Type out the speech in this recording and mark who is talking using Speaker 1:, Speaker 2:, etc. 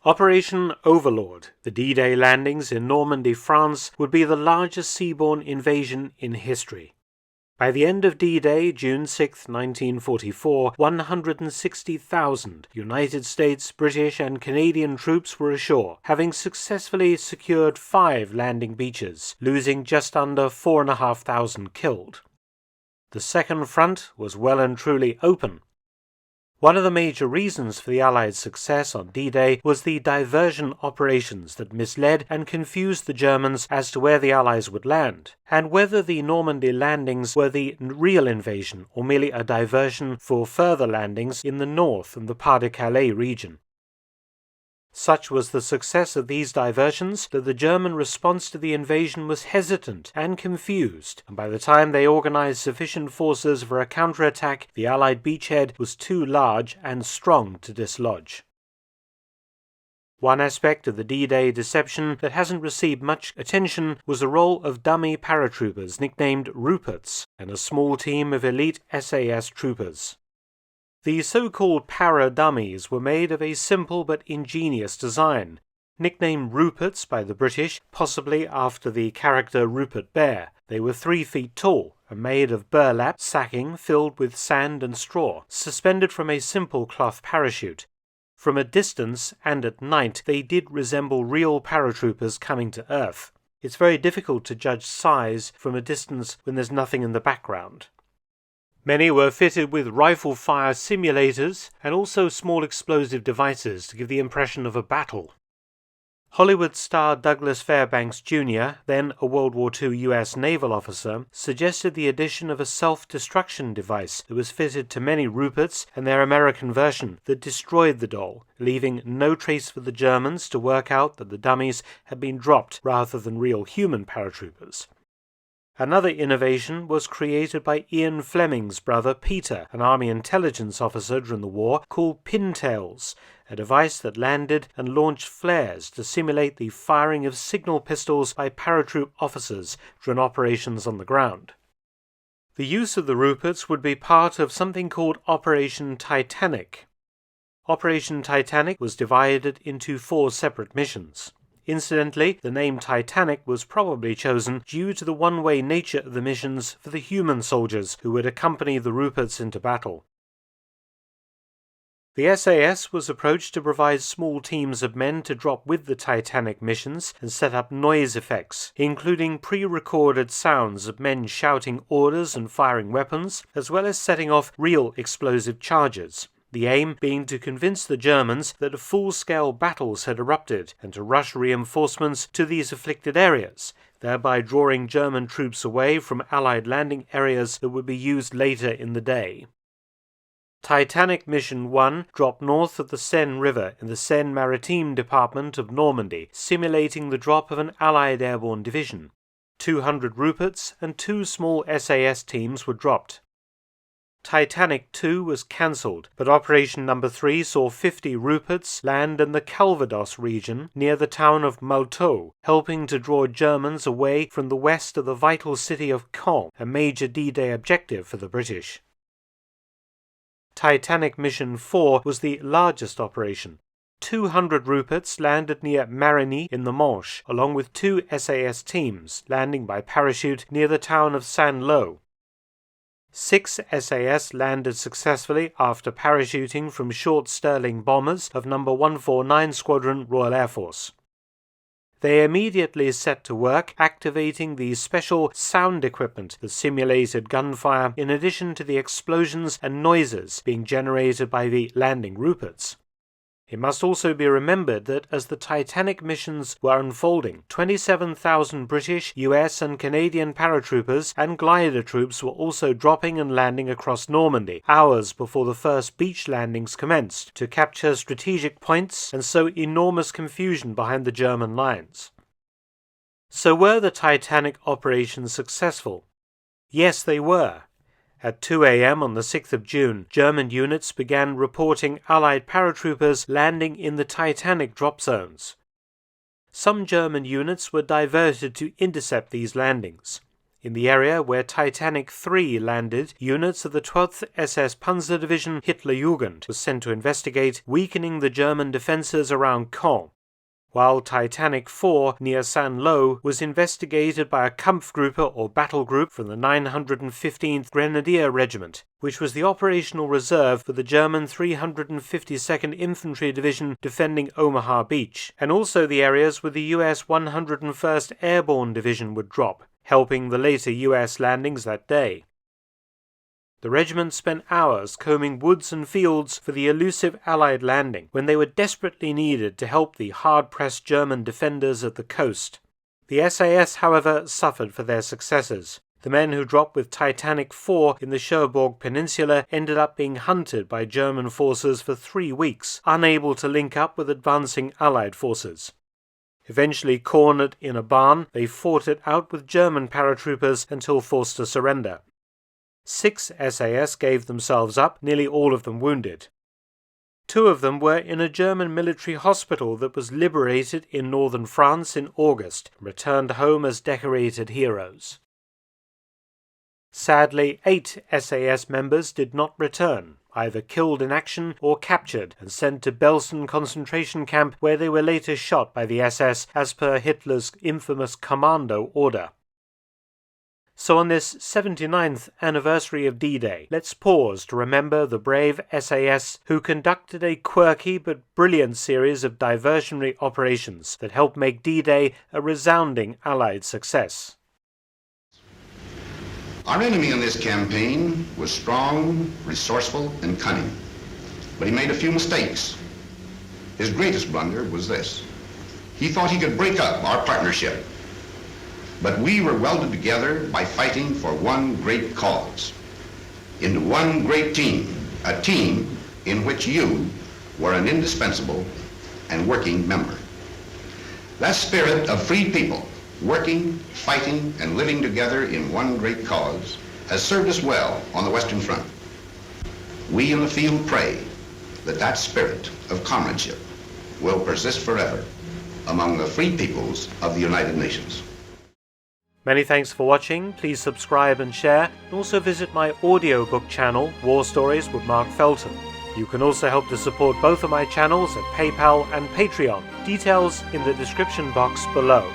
Speaker 1: Operation Overlord, the D-Day landings in Normandy, France, would be the largest seaborne invasion in history. By the end of D-Day, June 6, 1944, 160,000 United States, British and Canadian troops were ashore, having successfully secured 5 landing beaches, losing just under 4,500 killed. The second front was well and truly open. One of the major reasons for the Allied success on D-Day was the diversion operations that misled and confused the Germans as to where the Allies would land, and whether the Normandy landings were the real invasion or merely a diversion for further landings in the north and the Pas-de-Calais region. Such was the success of these diversions that the German response to the invasion was hesitant and confused, and by the time they organized sufficient forces for a counterattack, the Allied beachhead was too large and strong to dislodge. One aspect of the D-Day deception that hasn't received much attention was the role of dummy paratroopers nicknamed Ruperts and a small team of elite SAS troopers. The so-called para-dummies were made of a simple but ingenious design. Nicknamed Ruperts by the British, possibly after the character Rupert Bear, they were 3 feet tall and made of burlap sacking filled with sand and straw, suspended from a simple cloth parachute. From a distance and at night, they did resemble real paratroopers coming to Earth. It's very difficult to judge size from a distance when there's nothing in the background. Many were fitted with rifle fire simulators and also small explosive devices to give the impression of a battle. Hollywood star Douglas Fairbanks Jr., then a World War II U.S. naval officer, suggested the addition of a self-destruction device that was fitted to many Ruperts and their American version that destroyed the doll, leaving no trace for the Germans to work out that the dummies had been dropped rather than real human paratroopers. Another innovation was created by Ian Fleming's brother Peter, an Army intelligence officer during the war, called pintails, a device that landed and launched flares to simulate the firing of signal pistols by paratroop officers during operations on the ground. The use of the Ruperts would be part of something called Operation Titanic. Operation Titanic was divided into 4 separate missions. Incidentally, the name Titanic was probably chosen due to the one-way nature of the missions for the human soldiers who would accompany the Ruperts into battle. The SAS was approached to provide small teams of men to drop with the Titanic missions and set up noise effects, including pre-recorded sounds of men shouting orders and firing weapons, as well as setting off real explosive charges. The aim being to convince the Germans that full-scale battles had erupted and to rush reinforcements to these afflicted areas, thereby drawing German troops away from Allied landing areas that would be used later in the day. Titanic Mission 1 dropped north of the Seine River in the Seine-Maritime department of Normandy, simulating the drop of an Allied airborne division. 200 Ruperts and 2 small SAS teams were dropped. Titanic 2 was cancelled, but Operation No. 3 saw 50 Ruperts land in the Calvados region near the town of Malteau, helping to draw Germans away from the west of the vital city of Caen, a major D-Day objective for the British. Titanic Mission 4 was the largest operation. 200 Ruperts landed near Marigny in the Manche, along with 2 SAS teams, landing by parachute near the town of Saint-Lô. 6 SAS landed successfully after parachuting from short Stirling bombers of No. 149 Squadron Royal Air Force. They immediately set to work activating the special sound equipment that simulated gunfire in addition to the explosions and noises being generated by the landing Ruperts. It must also be remembered that as the Titanic missions were unfolding, 27,000 British, US and Canadian paratroopers and glider troops were also dropping and landing across Normandy, hours before the first beach landings commenced, to capture strategic points and sow enormous confusion behind the German lines. So were the Titanic operations successful? Yes, they were. At 2 a.m. on the 6th of June, German units began reporting Allied paratroopers landing in the Titanic drop zones. Some German units were diverted to intercept these landings. In the area where Titanic 3 landed, units of the 12th SS Panzer Division Hitlerjugend was sent to investigate, weakening the German defences around Caen, while Titanic 4 near Saint-Lô was investigated by a Kampfgruppe or battle group from the 915th Grenadier Regiment, which was the operational reserve for the German 352nd Infantry Division defending Omaha Beach, and also the areas where the US 101st Airborne Division would drop, helping the later US landings that day. The regiment spent hours combing woods and fields for the elusive Allied landing, when they were desperately needed to help the hard-pressed German defenders at the coast. The SAS, however, suffered for their successes. The men who dropped with Titanic 4 in the Cherbourg Peninsula ended up being hunted by German forces for 3 weeks, unable to link up with advancing Allied forces. Eventually cornered in a barn, they fought it out with German paratroopers until forced to surrender. 6 SAS gave themselves up, nearly all of them wounded. 2 of them were in a German military hospital that was liberated in northern France in August and returned home as decorated heroes. Sadly, 8 SAS members did not return, either killed in action or captured and sent to Belsen concentration camp, where they were later shot by the SS as per Hitler's infamous commando order. So on this 79th anniversary of D-Day, let's pause to remember the brave SAS who conducted a quirky but brilliant series of diversionary operations that helped make D-Day a resounding Allied success.
Speaker 2: Our enemy in this campaign was strong, resourceful, and cunning, but he made a few mistakes. His greatest blunder was this. He thought he could break up our partnership. But we were welded together by fighting for one great cause, into one great team, a team in which you were an indispensable and working member. That spirit of free people, working, fighting, and living together in one great cause, has served us well on the Western Front. We in the field pray that that spirit of comradeship will persist forever among the free peoples of the United Nations.
Speaker 1: Many thanks for watching. Please subscribe and share, and also visit my audiobook channel, War Stories with Mark Felton. You can also help to support both of my channels at PayPal and Patreon. Details in the description box below.